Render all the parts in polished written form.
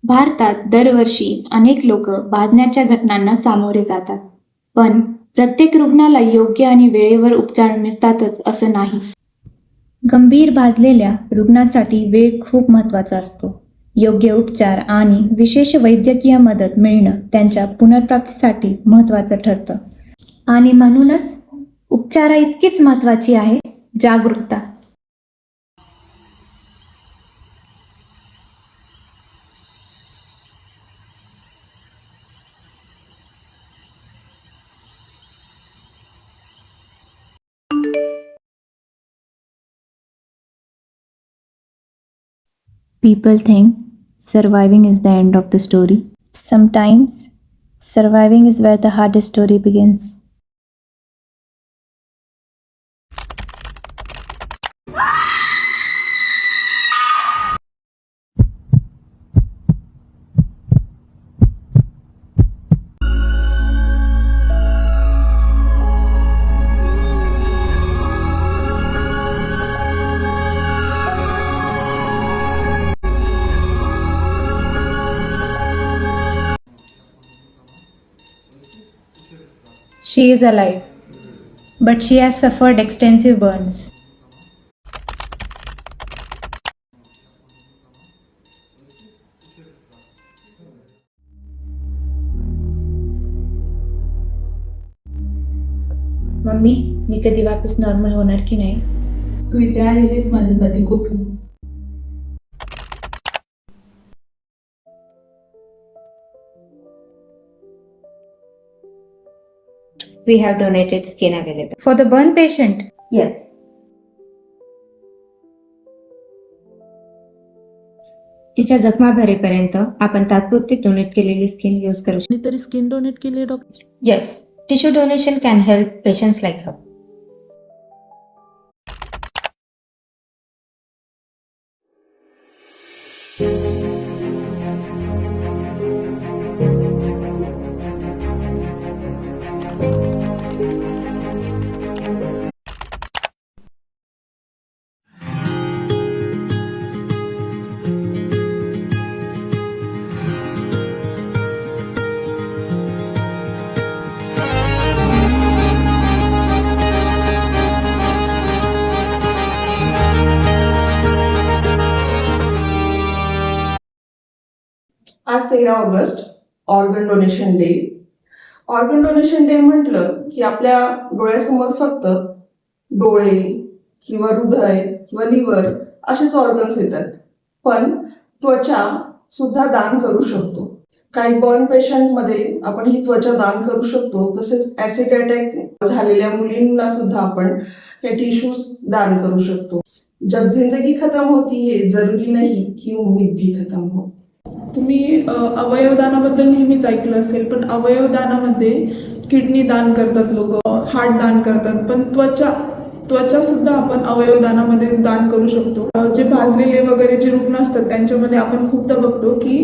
भारतात दरवर्षी अनेक लोक भाजण्याच्या घटनांना सामोरे जातात. पण प्रत्येक रुग्णाला योग्य आणि वेळेवर उपचार मिळतातच असं नाही. गंभीर भाजलेल्या रुग्णासाठी वेळ खूप महत्त्वाचा असतो. योग्य उपचार आणि विशेष वैद्यकीय मदत मिळणं त्यांच्या पुनर्प्राप्तीसाठी महत्त्वाचं ठरतं. आणि म्हणूनच उपचाराइतकीच महत्त्वाची आहे जागरूकता. People think surviving is the end of the story. Sometimes surviving is where the hardest story begins. She is alive, but she has suffered extensive burns. Mummy, मी कधी वापस नॉर्मल होणार की नाही? तू इथे आहेस माझ्यासाठी खूप. We have donated skin available. For the burn patient? Yes. तिच्या जखमा भरेपर्यंत आपण तात्पुरती डोनेट केलेली स्किन यूज करू शकतो. तरी स्किन डोनेट केली doctor? Yes, tissue donation can help patients like her. आज 13 August organ donation day. Organ donation day म्हटलं की आपल्या डोळ्यासमोर फक्त डोळे किंवा हृदय किंवा लिव्हर असेच ऑर्गन्स येतात. पण त्वचा सुद्धा दान करू शकतो. काही बर्न पेशंटमध्ये आपण ही त्वचा दान करू शकतो. तसेच ऍसिड अटॅक झालेल्या मुलींना सुद्धा आपण हे टिश्यूज दान करू शकतो. जब जिंदगी खतम होती है जरुरी नहीं की उम्मीद भी खतम हो. तुम्ही अवयवदानाबद्दल नेहमीच ऐकलं असेल, पण अवयवदानामध्ये किडनी दान करतात लोक, हार्ट दान करतात, पण त्वचा सुद्धा आपण अवयवदानामध्ये दान करू शकतो. जे भाजलेले वगैरे जे रुग्ण असतात त्यांच्यामध्ये आपण खूपदा बघतो की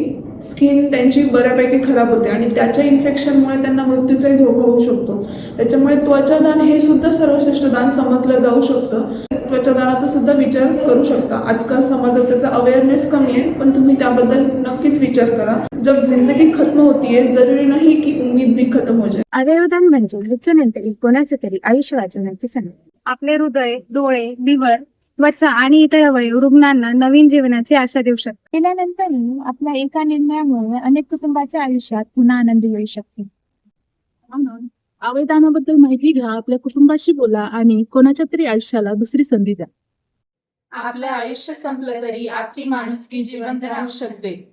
स्किन त्यांची बऱ्यापैकी खराब होते आणि त्याच्या इन्फेक्शनमुळे त्यांना मृत्यूचाही धोका होऊ शकतो. त्याच्यामुळे त्वचादान हे सुद्धा सर्वश्रेष्ठ दान समजलं जाऊ शकतं. त्वचादानाचा सुद्धा विचार करू शकता. आजकाल समाजात त्याचा अवेअरनेस कमी आहे, पण तुम्ही त्याबद्दल नक्कीच विचार करा. जब जिंदगी खत्म होतीये जरुरी नाही की उम्मीद भी खत्म हो जाए. अवयवदान म्हणजे मृत्यूनंतर कोणाचं तरी आयुष्य वाचवण्याची संधी. आपले हृदय, डोळे, लिव्हर, त्वचा आणि इतर अवयव रुग्णांना नवीन जीवनाची आशा देऊ शकतात. केल्यानंतर आपल्या एका निर्णयामुळे अनेक कुटुंबाच्या आयुष्यात पुन्हा आनंद येऊ शकते. म्हणून अवयवदानाबद्दल माहिती घ्या, आपल्या कुटुंबाशी बोला आणि कोणाच्या तरी आयुष्याला दुसरी संधी द्या. आपलं आयुष्य संपलं तरी आपली माणुसकी जिवंत राहू शकते.